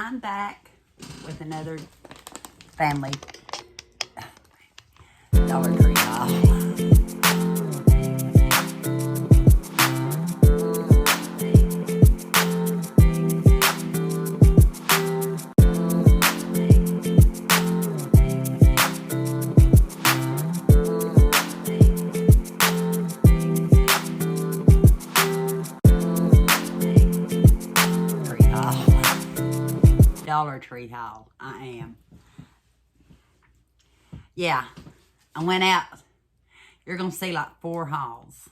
I'm back with another family Dollar Tree haul. Dollar Tree haul. I am. Yeah, I went out. You're going to see like 4 hauls.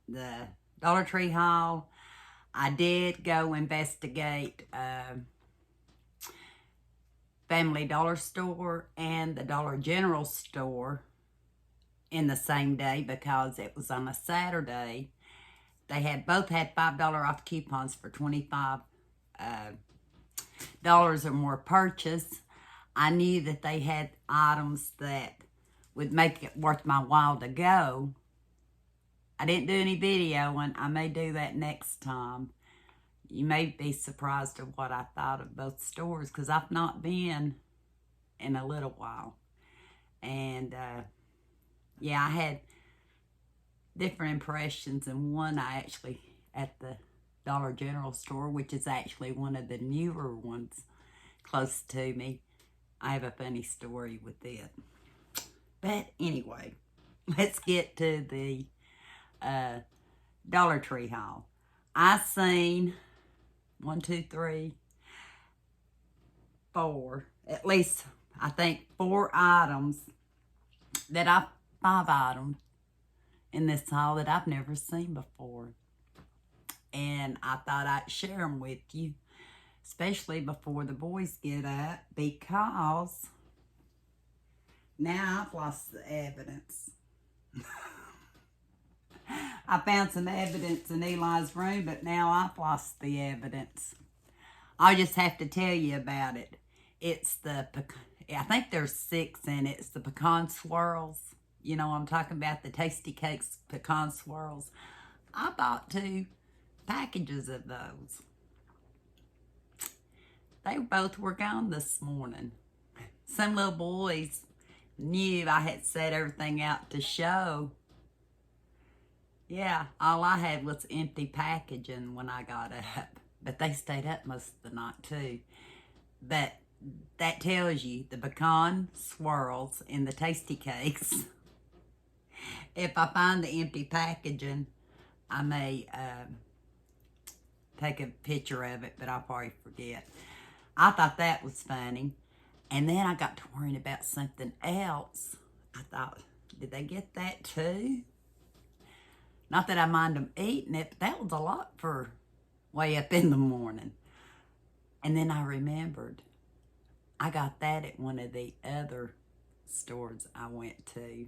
The Dollar Tree haul. I did go investigate Family Dollar Store and the Dollar General Store in the same day because it was on a Saturday. They both had $5 off coupons for $25 or more purchase. I knew that they had items that would make it worth my while to go. I didn't do any videoing. I may do that next time. You may be surprised at what I thought of both stores because I've not been in a little while. And yeah, I had different impressions, and one I actually at the Dollar General Store, which is actually one of the newer ones close to me. I have a funny story with it. But anyway, let's get to the Dollar Tree haul. I seen 1, 2, 3, 4, at least I think 4 items that 5 items in this haul that I've never seen before. And I thought I'd share them with you, especially before the boys get up, because now I've lost the evidence. I found some evidence in Eli's room, but now I've lost the evidence. I'll just have to tell you about it. It's the, I think there's 6 in it. It's the pecan swirls. You know, I'm talking about the Tastykake pecan swirls. I bought 2 packages of those. They both were gone this morning. Some little boys knew I had set everything out to show. Yeah, all I had was empty packaging when I got up. But they stayed up most of the night too. But that tells you the pecan swirls in the Tastykakes. If I find the empty packaging, I may take a picture of it, but I'll probably forget. I thought that was funny. And then I got to worrying about something else. I thought, did they get that too? Not that I mind them eating it, but that was a lot for way up in the morning. And then I remembered, I got that at one of the other stores I went to.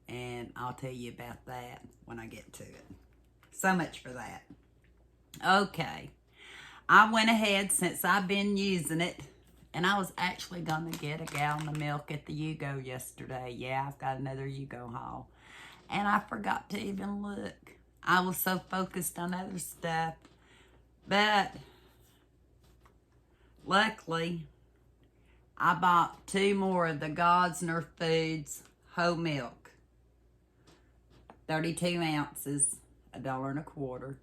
And I'll tell you about that when I get to it. So much for that. Okay. I went ahead, since I've been using it, and I was actually going to get a gallon of milk at the Yugo yesterday. Yeah, I've got another Yugo haul. And I forgot to even look. I was so focused on other stuff. But luckily, I bought 2 more of the Godsner Foods whole milk. 32 ounces, $1.25.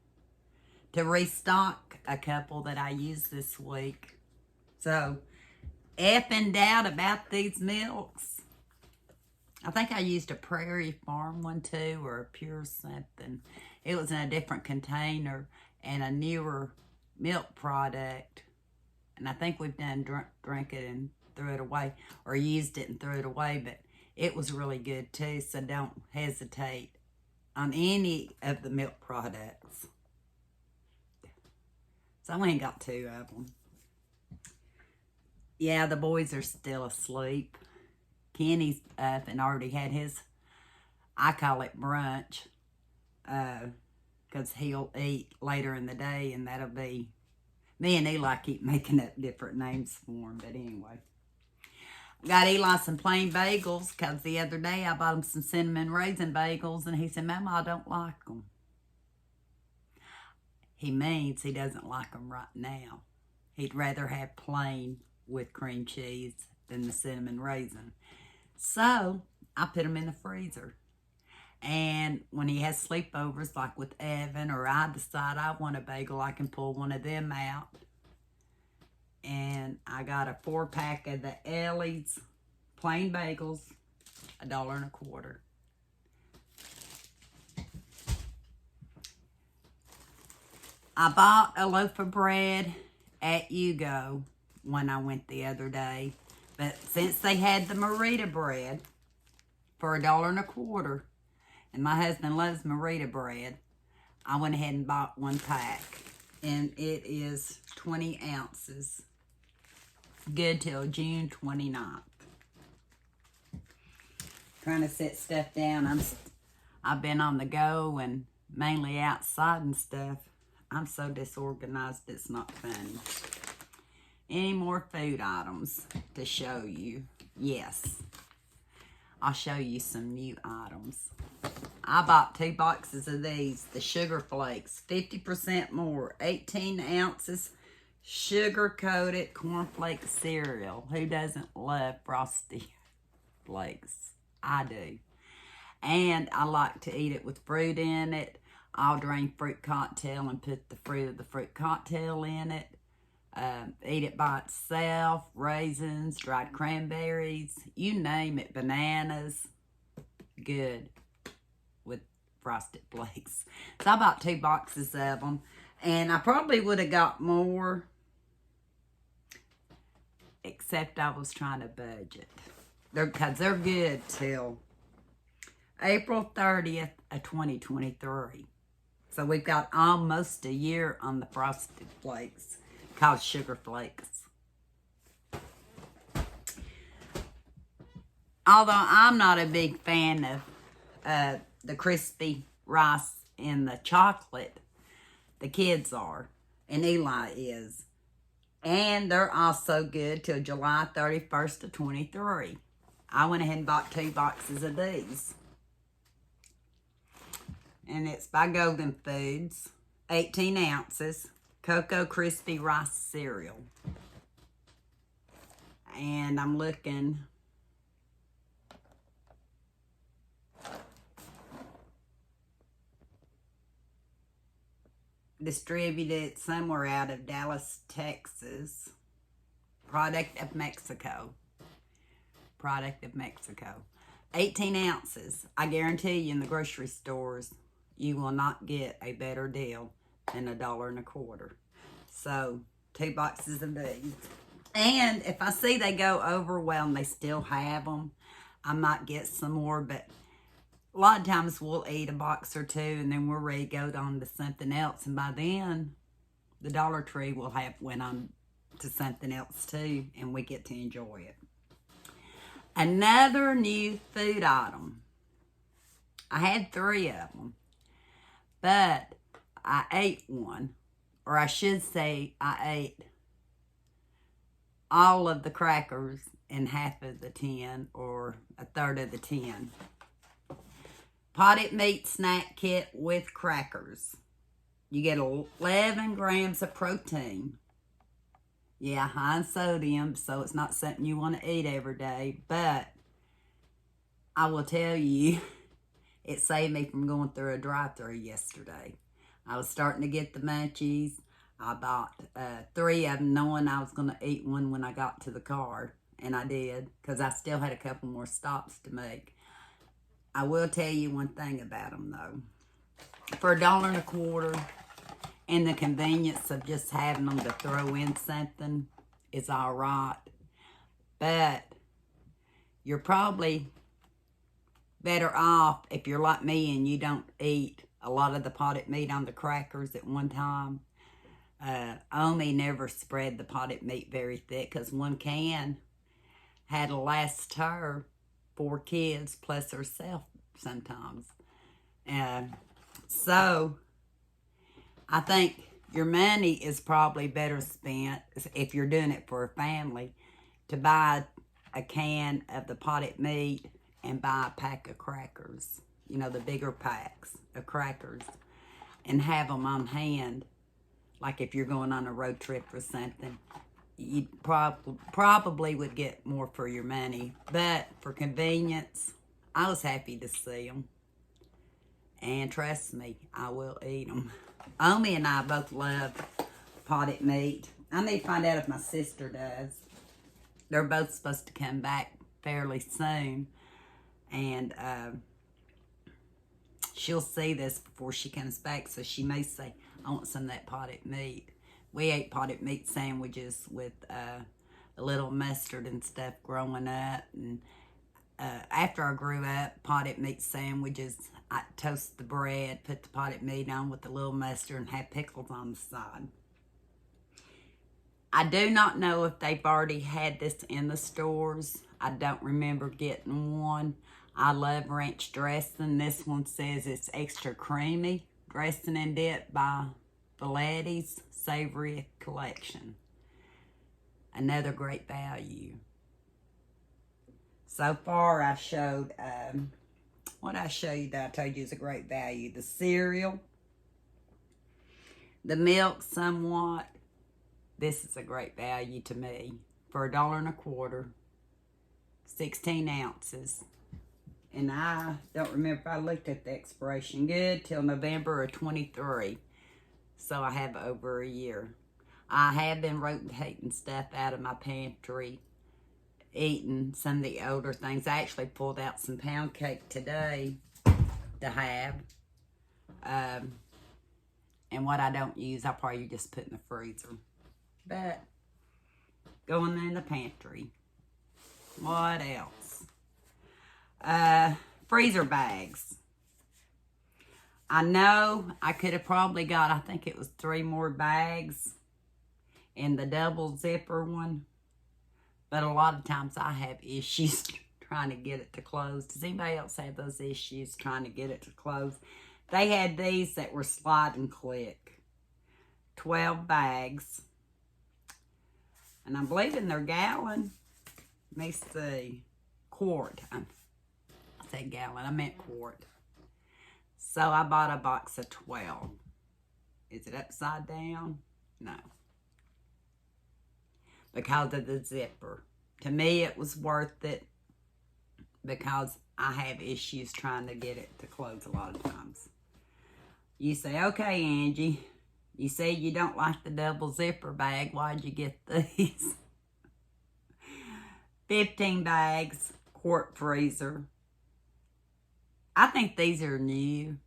To restock a couple that I used this week. So, if in doubt about these milks, I think I used a Prairie Farm one too, or a Pure something. It was in a different container and a newer milk product. And I think we've done drank it and threw it away, or used it and threw it away, but it was really good too, so don't hesitate on any of the milk products. So I only got 2 of them. Yeah, the boys are still asleep. Kenny's up and already had his, I call it brunch, because he'll eat later in the day, and that'll be, me and Eli keep making up different names for him, but anyway. Got Eli some plain bagels, because the other day I bought him some cinnamon raisin bagels, and he said, Mama, I don't like them. he means he doesn't like them right now. He'd rather have plain with cream cheese than the cinnamon raisin. So I put them in the freezer. And when he has sleepovers, like with Evan, or I decide I want a bagel, I can pull one of them out. And I got a 4-pack of the Ellie's plain bagels, $1.25. I bought a loaf of bread at Yugo when I went the other day. But since they had the Merita bread for $1.25, and my husband loves Merita bread, I went ahead and bought 1 pack. And it is 20 ounces. Good till June 29th. Trying to set stuff down. I've been on the go and mainly outside and stuff. I'm so disorganized, it's not funny. Any more food items to show you? Yes. I'll show you some new items. I bought 2 boxes of these, the Sugar Flakes, 50% more, 18 ounces, sugar-coated cornflake cereal. Who doesn't love Frosty Flakes? I do. And I like to eat it with fruit in it. I'll drain fruit cocktail and put the fruit of the fruit cocktail in it. Eat it by itself, raisins, dried cranberries, you name it, bananas. Good with Frosted Flakes. So I bought 2 boxes of them, and I probably would have got more, except I was trying to budget. Because they're good till April 30th of 2023. So we've got almost a year on the Frosted Flakes, called Sugar Flakes. Although I'm not a big fan of the crispy rice and the chocolate, the kids are, and Eli is. And they're also good till July 31st of 23. I went ahead and bought 2 boxes of these. And it's by Golden Foods, 18 ounces, Cocoa Crispy Rice Cereal. And I'm looking, distributed somewhere out of Dallas, Texas. Product of Mexico. 18 ounces. I guarantee you in the grocery stores, you will not get a better deal than $1.25. So, 2 boxes of these. And if I see they go over well and they still have them, I might get some more. But a lot of times we'll eat a box or 2 and then we're ready to go on to something else. And by then, the Dollar Tree will have went on to something else too, and we get to enjoy it. Another new food item. I had 3 of them, but I ate one, or I should say I ate all of the crackers in half of the tin, or a third of the tin. Potted meat snack kit with crackers. You get 11 grams of protein. Yeah, high in sodium, so it's not something you want to eat every day. But I will tell you, it saved me from going through a drive-thru yesterday. I was starting to get the munchies. I bought 3 of them knowing I was going to eat one when I got to the car. And I did, because I still had a couple more stops to make. I will tell you one thing about them, though. For $1.25, and the convenience of just having them to throw in something is all right. But you're probably better off if you're like me and you don't eat a lot of the potted meat on the crackers at one time. Omi never spread the potted meat very thick, because 1 can had to last her 4 kids plus herself sometimes. So I think your money is probably better spent, if you're doing it for a family, to buy a can of the potted meat and buy a pack of crackers. You know, the bigger packs of crackers, and have them on hand Like if you're going on a road trip or something, you probably would get more for your money. But for convenience, I was happy to see them. And trust me, I will eat them. Omi and I both love potted meat. I need to find out if my sister does. They're both supposed to come back fairly soon. And she'll see this before she comes back, so she may say, I want some of that potted meat. We ate potted meat sandwiches with a little mustard and stuff growing up. And after I grew up, potted meat sandwiches, I toast the bread, put the potted meat on with a little mustard, and have pickles on the side. I do not know if they've already had this in the stores. I don't remember getting one. I love ranch dressing. This one says it's extra creamy. Dressing and dip by Filetti's Savory Collection. Another great value. So far I showed, what I show you that I told you is a great value. The cereal, the milk somewhat. This is a great value to me. For $1.25, 16 ounces. And I don't remember if I looked at the expiration good till November of 23. So I have over a year. I have been rotating stuff out of my pantry, eating some of the older things. I actually pulled out some pound cake today to have. And what I don't use, I'll probably just put in the freezer. But going in the pantry. What else? Freezer bags. I know I could have probably got, I think it was 3 more bags in the double zipper one. But a lot of times I have issues trying to get it to close. Does anybody else have those issues trying to get it to close? They had these that were slide and click. 12 bags. And I'm believing they're gallon. Let me see. Quart. I said gallon. I meant quart. So I bought a box of 12. Is it upside down? No. Because of the zipper. To me, it was worth it because I have issues trying to get it to close a lot of times. You say, okay, Angie, you say you don't like the double zipper bag. Why'd you get these? 15 bags, quart freezer. I think these are new,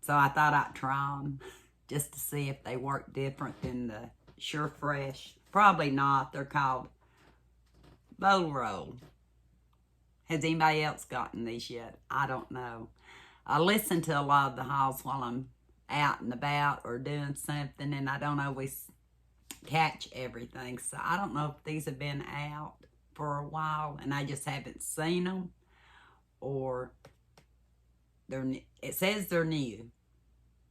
so I thought I'd try them just to see if they work different than the Sure Fresh. Probably not. They're called Bowl Roll. Has anybody else gotten these yet? I don't know. I listen to a lot of the hauls while I'm out and about or doing something, and I don't always catch everything. So I don't know if these have been out for a while and I just haven't seen them, or it says they're new.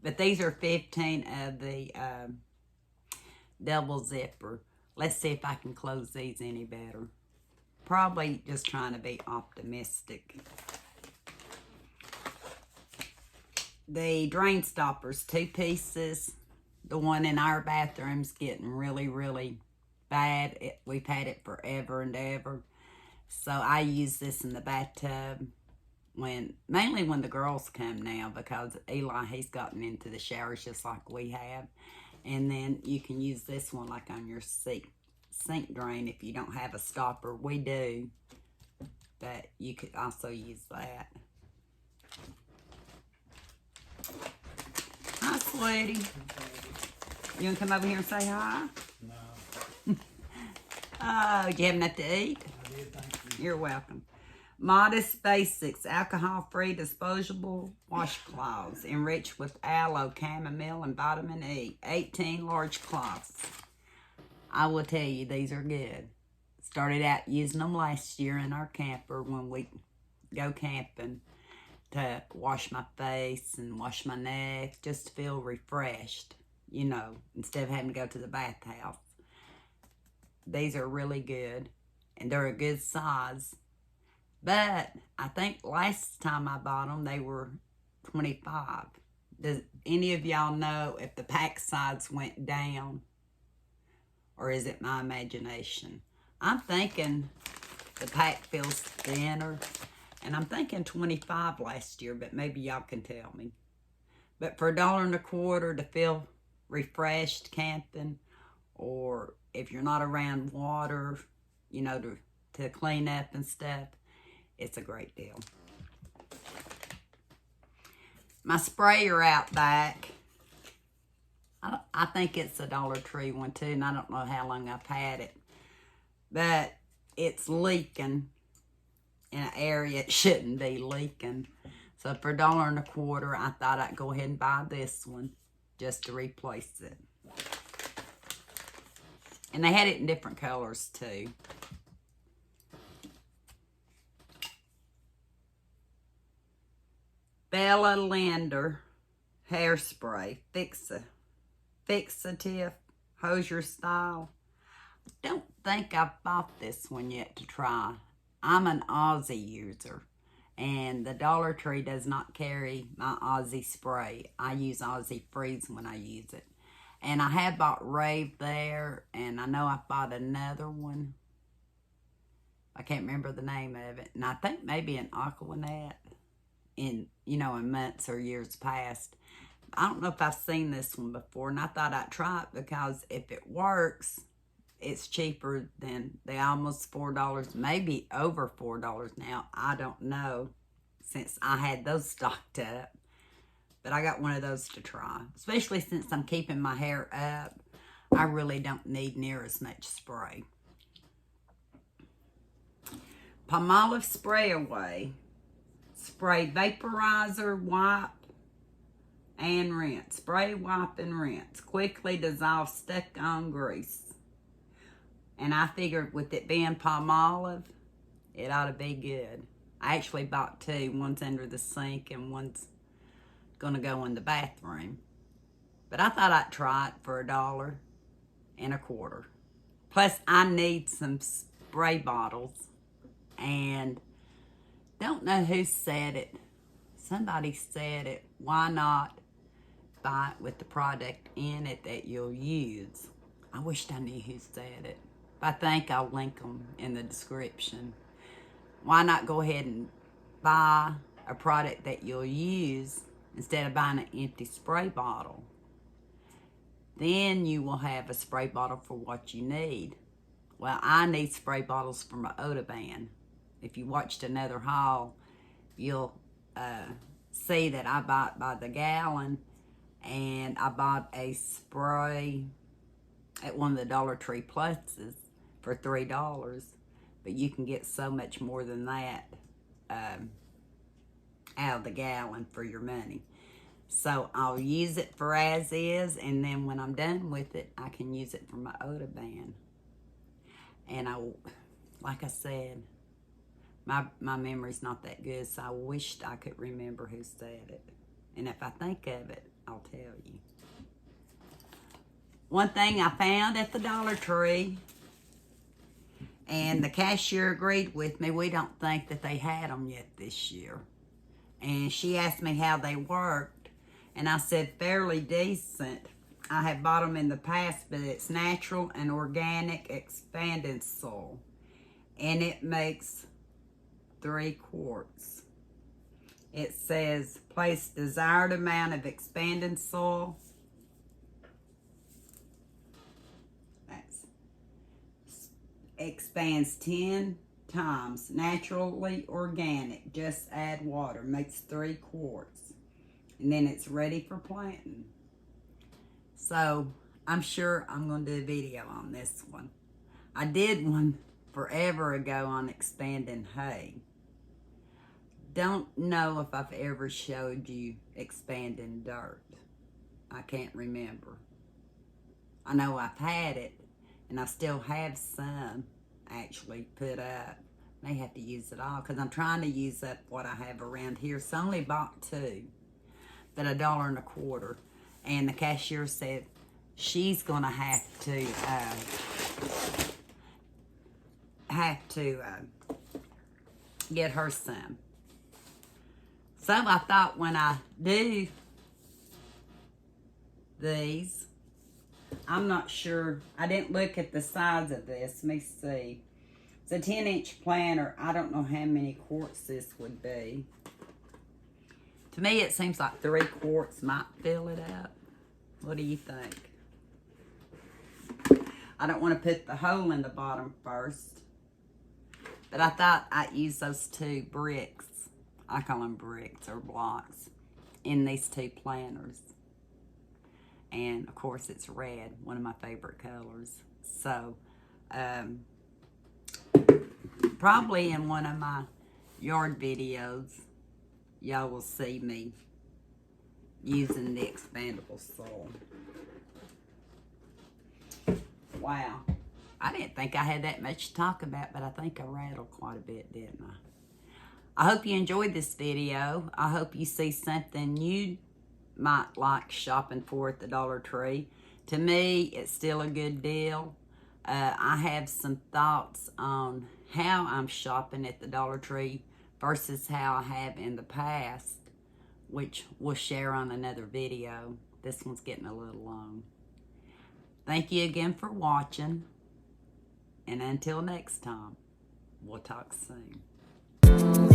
But these are 15 of the double zipper. Let's see if I can close these any better. Probably just trying to be optimistic. The drain stoppers, 2 pieces. The one in our bathroom's getting really, really bad. We've had it forever and ever. So I use this in the bathtub mainly when the girls come now, because Eli, he's gotten into the showers just like we have. And then you can use this one like on your sink drain if you don't have a stopper. We do, but you could also use that. Hi, sweetie. You want to come over here and say hi? No. Oh, did you have enough to eat? I did, thank you. You're welcome. Modest Basics, alcohol-free disposable washcloths enriched with aloe, chamomile, and vitamin E. 18 large cloths. I will tell you, these are good. Started out using them last year in our camper when we go camping to wash my face and wash my neck, just to feel refreshed, you know, instead of having to go to the bathhouse. These are really good, and they're a good size. But I think last time I bought them, they were $25. Does any of y'all know if the pack size went down? Or is it my imagination? I'm thinking the pack feels thinner. And I'm thinking 25 last year, but maybe y'all can tell me. But for $1.25 to feel refreshed camping, or if you're not around water, you know, to clean up and stuff, it's a great deal. My sprayer out back, I think it's a Dollar Tree one too, and I don't know how long I've had it. But it's leaking in an area it shouldn't be leaking. So for $1.25, I thought I'd go ahead and buy this one just to replace it. And they had it in different colors too. Bella Lander hairspray, fixative, hosier style. Don't think I've bought this one yet to try. I'm an Aussie user, and the Dollar Tree does not carry my Aussie spray. I use Aussie Freeze when I use it. And I have bought Rave there, and I know I bought another one. I can't remember the name of it. And I think maybe an Aquanet in months or years past. I don't know if I've seen this one before, and I thought I'd try it because if it works, it's cheaper than the almost $4, maybe over $4 now. I don't know, since I had those stocked up. But I got one of those to try, especially since I'm keeping my hair up. I really don't need near as much spray. Palmolive Spray Away. Spray vaporizer, wipe, and rinse. Spray, wipe, and rinse. Quickly dissolve stuck-on grease. And I figured with it being Palmolive, it ought to be good. I actually bought two. One's under the sink and one's going to go in the bathroom. But I thought I'd try it for $1.25. Plus, I need some spray bottles. And don't know who said it. Somebody said it. Why not buy it with the product in it that you'll use? I wished I knew who said it. I think I'll link them in the description. Why not go ahead and buy a product that you'll use instead of buying an empty spray bottle? Then you will have a spray bottle for what you need. Well, I need spray bottles for my Odoban. If you watched another haul, you'll see that I bought by the gallon, and I bought a spray at one of the Dollar Tree Pluses for $3, but you can get so much more than that out of the gallon for your money. So I'll use it for as is, and then when I'm done with it, I can use it for my Odoban. And like I said, my memory's not that good, so I wished I could remember who said it. And if I think of it, I'll tell you. One thing I found at the Dollar Tree, and the cashier agreed with me, we don't think that they had them yet this year. And she asked me how they worked, and I said fairly decent. I have bought them in the past, but it's natural and organic expanded soil. And it makes 3 quarts. It says place desired amount of expanded soil. That's expands 10 times. Naturally organic. Just add water. Makes 3 quarts. And then it's ready for planting. So I'm sure I'm going to do a video on this one. I did one forever ago on expanding hay. Don't know if I've ever showed you expanding dirt. I can't remember. I know I've had it, and I still have some actually put up. May have to use it all because I'm trying to use up what I have around here. So I only bought 2, but $1.25. And the cashier said she's gonna have to get her some. So I thought when I do these. I'm not sure. I didn't look at the size of this. Let me see. It's a 10-inch planter. I don't know how many quarts this would be. To me, it seems like 3 quarts might fill it up. What do you think? I don't want to put the hole in the bottom first. But I thought I'd use those 2 bricks. I call them bricks or blocks in these 2 planters. And of course it's red, one of my favorite colors. So, probably in one of my yard videos, y'all will see me using the expandable soil. Wow. I didn't think I had that much to talk about, but I think I rattled quite a bit, didn't I? I hope you enjoyed this video. I hope you see something you might like shopping for at the Dollar Tree. To me, it's still a good deal. I have some thoughts on how I'm shopping at the Dollar Tree versus how I have in the past, which we'll share on another video. This one's getting a little long. Thank you again for watching. And until next time, we'll talk soon.